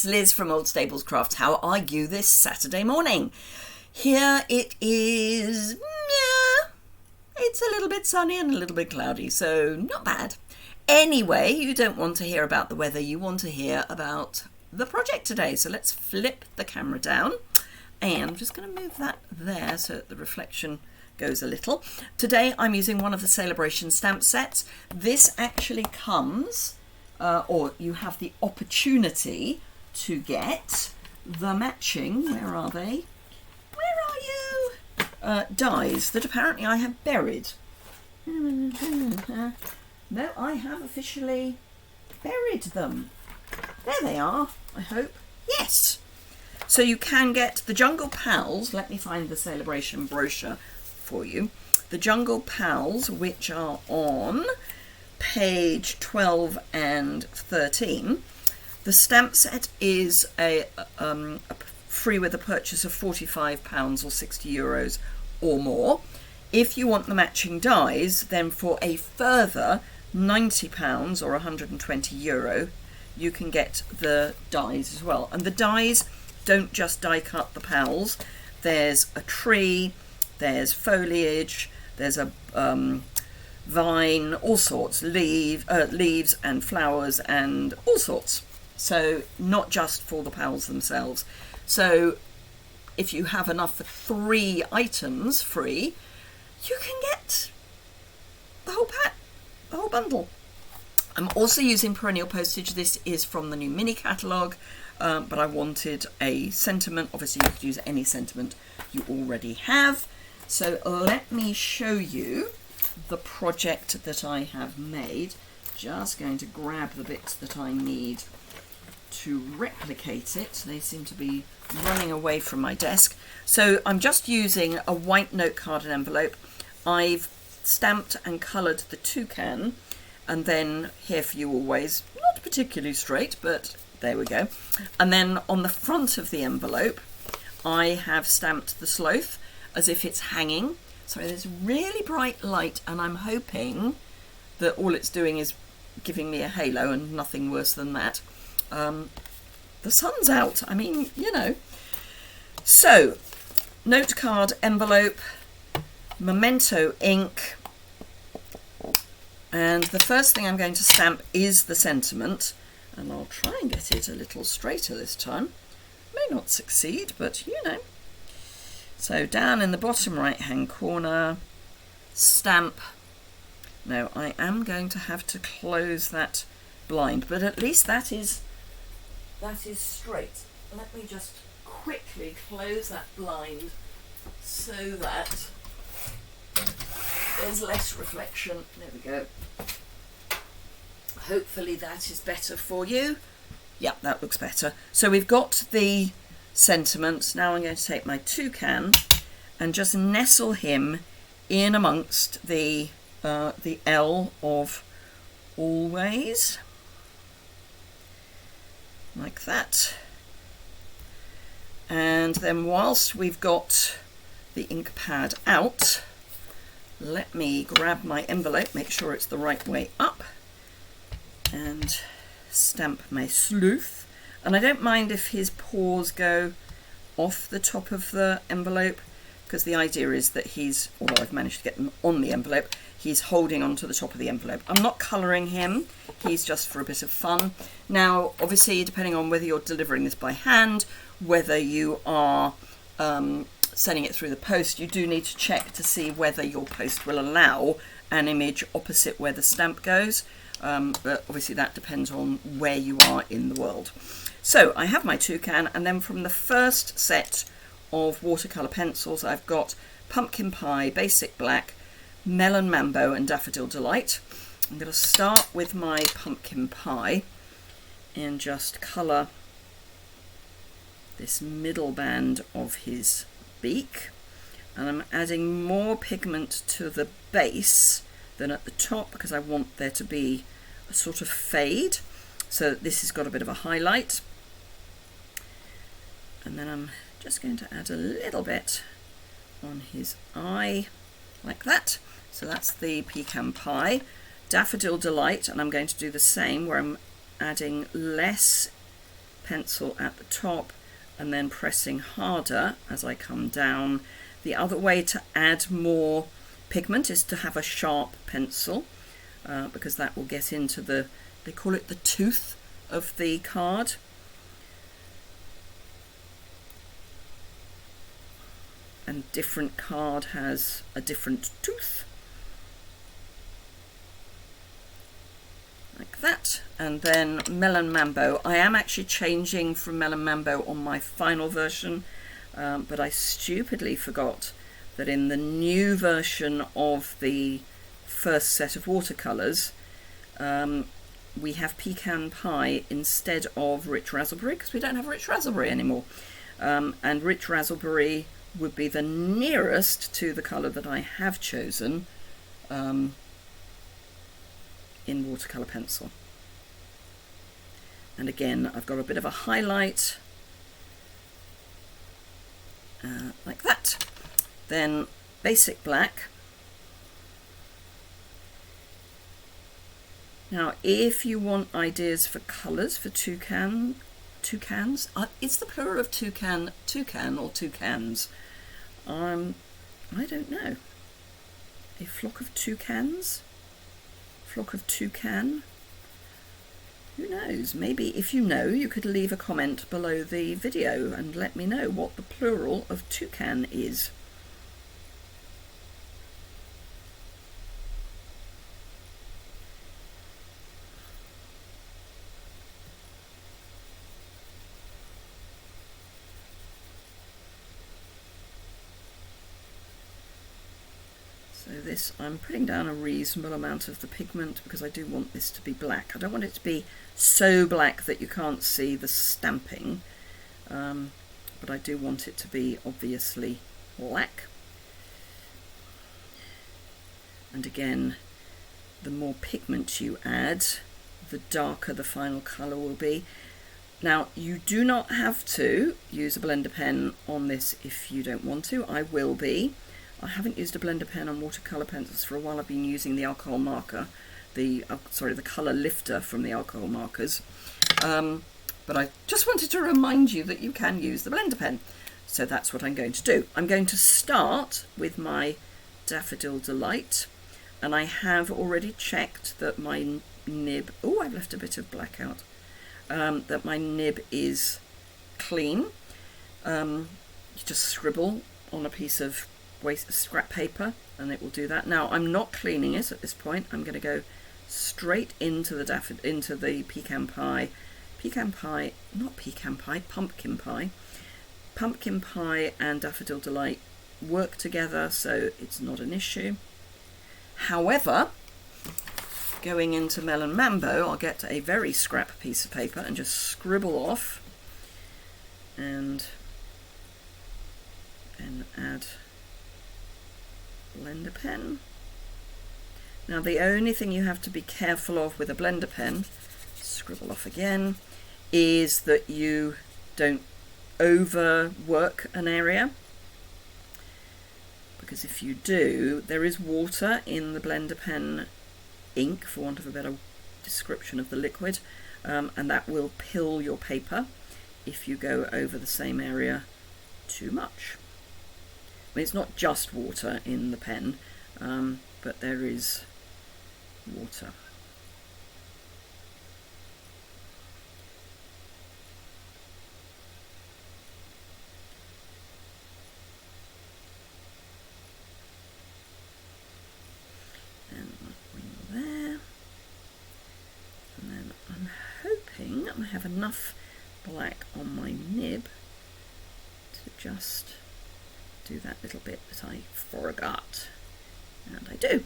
it's Liz from Old Stables Crafts. How are you this Saturday morning? Here it is, it's a little bit sunny and a little bit cloudy, so not bad. Anyway, you don't want to hear about the weather, you want to hear about the project today. So let's flip the camera down, and I'm just going to move that there so that the reflection goes a little. Today I'm using one of the Celebration stamp sets. This actually comes, or you have the opportunity to get the matching, where are they? Where are you? Dies that apparently I have buried. No, I have officially buried them. There they are, I hope. Yes. So you can get the Jungle Pals. Let me find the Celebration brochure for you. The Jungle Pals, which are on page 12 and 13. The stamp set is a free with a purchase of £45 or €60 or more. If you want the matching dies, then for a further £90 or €120, you can get the dies as well. And the dies don't just die cut the pals. There's a tree, there's foliage, there's a vine, all sorts, leaves and flowers and all sorts. So not just for the pals themselves. So if you have enough for 3 items free, you can get the whole pack, the whole bundle. I'm also using perennial postage. This is from the new mini catalogue, but I wanted a sentiment. Obviously you could use any sentiment you already have. So let me show you the project that I have made. Just going to grab the bits that I need to replicate it. They seem to be running away from my desk. So I'm just using a white note card and envelope. I've stamped and coloured the toucan, and then Here For You Always, not particularly straight, but there we go. And then on the front of the envelope, I have stamped the sloth as if it's hanging. So there's really bright light, and I'm hoping that all it's doing is giving me a halo and nothing worse than that. The sun's out, I mean, you know. So, note card envelope, memento ink, and the first thing I'm going to stamp is the sentiment, and I'll try and get it a little straighter this time. May not succeed, but you know. So down in the bottom right hand corner, stamp. Now I am going to have to close that blind, but at least that is straight. Let me just quickly close that blind so that there's less reflection. There we go. Hopefully that is better for you. Yeah, that looks better. So we've got the sentiments. Now I'm going to take my toucan and just nestle him in amongst the L of always, like that. And then whilst we've got the ink pad out, let me grab my envelope, make sure it's the right way up, and stamp my sleuth. And I don't mind if his paws go off the top of the envelope, because the idea is that he's, although I've managed to get them on the envelope, he's holding onto the top of the envelope. I'm not colouring him, he's just for a bit of fun. Now, obviously, depending on whether you're delivering this by hand, whether you are sending it through the post, you do need to check to see whether your post will allow an image opposite where the stamp goes. But obviously that depends on where you are in the world. So I have my toucan, and then from the first set of watercolour pencils, I've got Pumpkin Pie, Basic Black, Melon Mambo and Daffodil Delight. I'm going to start with my Pumpkin Pie and just colour this middle band of his beak. And I'm adding more pigment to the base than at the top, because I want there to be a sort of fade, so that this has got a bit of a highlight. And then I'm just going to add a little bit on his eye, like that. So that's the Pecan Pie. Daffodil Delight, and I'm going to do the same, where I'm adding less pencil at the top and then pressing harder as I come down. The other way to add more pigment is to have a sharp pencil, because that will get into the, they call it the tooth of the card. And different card has a different tooth. Like that. And then Melon Mambo. I am actually changing from Melon Mambo on my final version, but I stupidly forgot that in the new version of the first set of watercolours, we have Pecan Pie instead of Rich Raspberry, because we don't have Rich Raspberry anymore. And Rich Raspberry would be the nearest to the colour that I have chosen in watercolour pencil. And again, I've got a bit of a highlight like that. Then basic black. Now, if you want ideas for colours for toucans, is the plural of toucan or toucans? I don't know. A flock of toucans? Flock of toucan? Who knows? Maybe if you know, you could leave a comment below the video and let me know what the plural of toucan is. So this, I'm putting down a reasonable amount of the pigment because I do want this to be black. I don't want it to be so black that you can't see the stamping, but I do want it to be obviously black. And again, the more pigment you add, the darker the final colour will be. Now, you do not have to use a blender pen on this if you don't want to. I will be. I haven't used a blender pen on watercolour pencils for a while. I've been using the alcohol marker, the colour lifter from the alcohol markers. But I just wanted to remind you that you can use the blender pen. So that's what I'm going to do. I'm going to start with my Daffodil Delight, and I have already checked that my nib, oh, I've left a bit of black out, that my nib is clean. You just scribble on a piece of scrap paper and it will do that. Now, I'm not cleaning it at this point. I'm going to go straight into the pumpkin pie. Pumpkin pie and Daffodil Delight work together, so it's not an issue. However, going into Melon Mambo, I'll get a very scrap piece of paper and just scribble off and then add blender pen. Now, the only thing you have to be careful of with a blender pen, scribble off again, is that you don't overwork an area, because if you do, there is water in the blender pen ink, for want of a better description of the liquid, and that will pill your paper if you go over the same area too much. I mean, it's not just water in the pen, but there is water. And that wing there. And then I'm hoping I have enough black on my nib to just do that little bit that I forgot, and I do,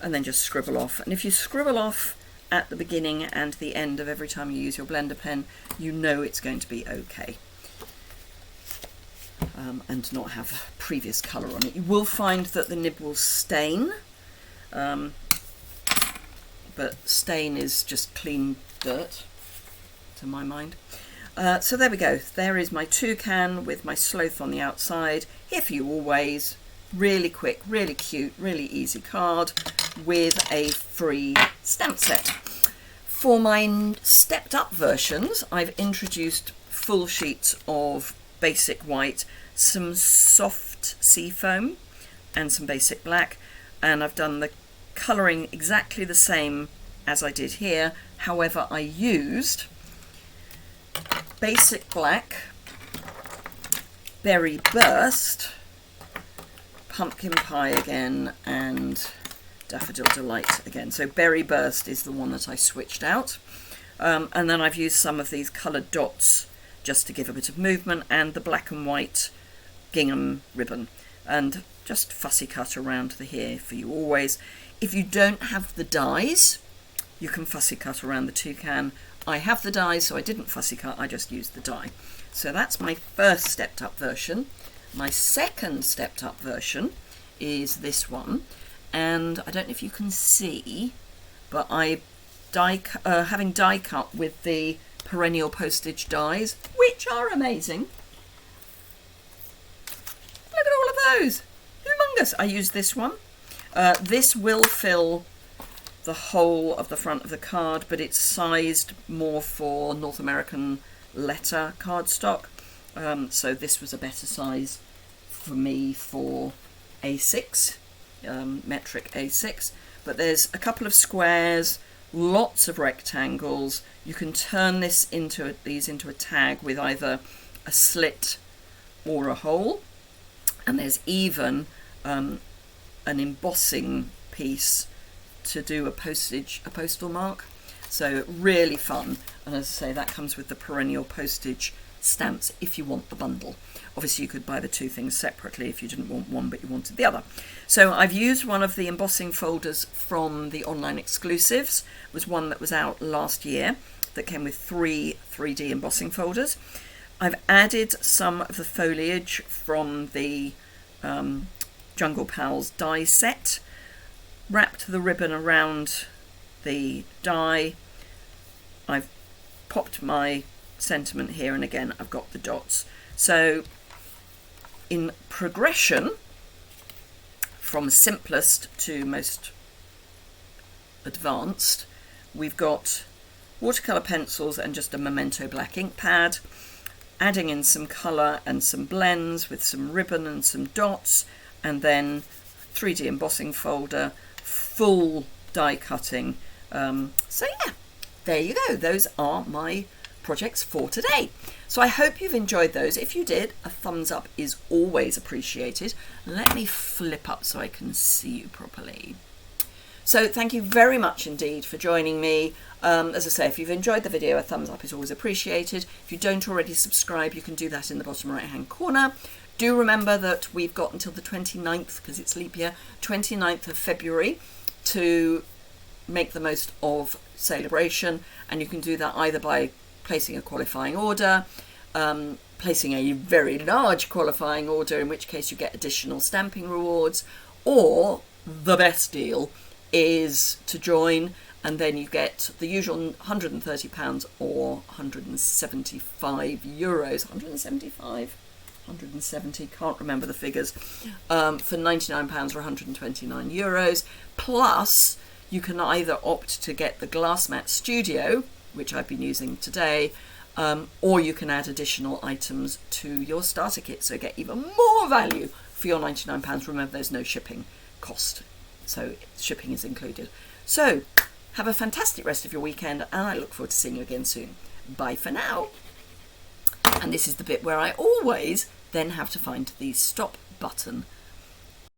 and then just scribble off. And if you scribble off at the beginning and the end of every time you use your blender pen, you know it's going to be okay, and not have previous colour on it. You will find that the nib will stain, but stain is just clean dirt to my mind. So there we go. There is my toucan with my sloth on the outside. Here for you always. Really quick, really cute, really easy card with a free stamp set. For my stepped up versions, I've introduced full sheets of basic white, some soft seafoam and some basic black, and I've done the colouring exactly the same as I did here. However, I used basic black, berry burst, pumpkin pie again, and daffodil delight again. So berry burst is the one that I switched out, and then I've used some of these coloured dots just to give a bit of movement, and the black and white gingham ribbon, and just fussy cut around the here for you always. If you don't have the dies, you can fussy cut around the toucan. I have the dies, so I didn't fussy cut, I just used the die. So that's my first stepped up version. My second stepped up version is this one, and I don't know if you can see, but I having die cut with the perennial postage dies, which are amazing. Look at all of those, humongous. I use this one. This will fill the whole of the front of the card, but it's sized more for North American letter cardstock, so this was a better size for me for A6, metric A6. But there's a couple of squares, lots of rectangles. You can turn these into a tag with either a slit or a hole, and there's even an embossing piece to do a postal mark. So really fun, and as I say, that comes with the perennial postage stamps if you want the bundle. Obviously you could buy the two things separately if you didn't want one but you wanted the other. So I've used one of the embossing folders from the online exclusives. It was one that was out last year that came with 3 3D embossing folders. I've added some of the foliage from the Jungle Pals die set, wrapped the ribbon around the die. I've popped my sentiment here, and again I've got the dots. So in progression from simplest to most advanced, we've got watercolour pencils and just a Memento black ink pad, adding in some colour and some blends with some ribbon and some dots, and then 3D embossing folder, full die cutting. So yeah, there you go. Those are my projects for today. So I hope you've enjoyed those. If you did, a thumbs up is always appreciated. Let me flip up so I can see you properly. So thank you very much indeed for joining me. As I say, if you've enjoyed the video, a thumbs up is always appreciated. If you don't already subscribe, you can do that in the bottom right hand corner. Do remember that we've got until the 29th, because it's leap year, 29th of February, to make the most of Celebration, and you can do that either by placing a qualifying order, placing a very large qualifying order, in which case you get additional stamping rewards, or the best deal is to join, and then you get the usual £130 or 175 euros, 170, can't remember the figures, for £99 or 129 euros, plus you can either opt to get the Glass Mat Studio, which I've been using today, or you can add additional items to your starter kit, so get even more value for your £99. Remember, there's no shipping cost, so shipping is included. So have a fantastic rest of your weekend, and I look forward to seeing you again soon. Bye for now. And this is the bit where I always then have to find the stop button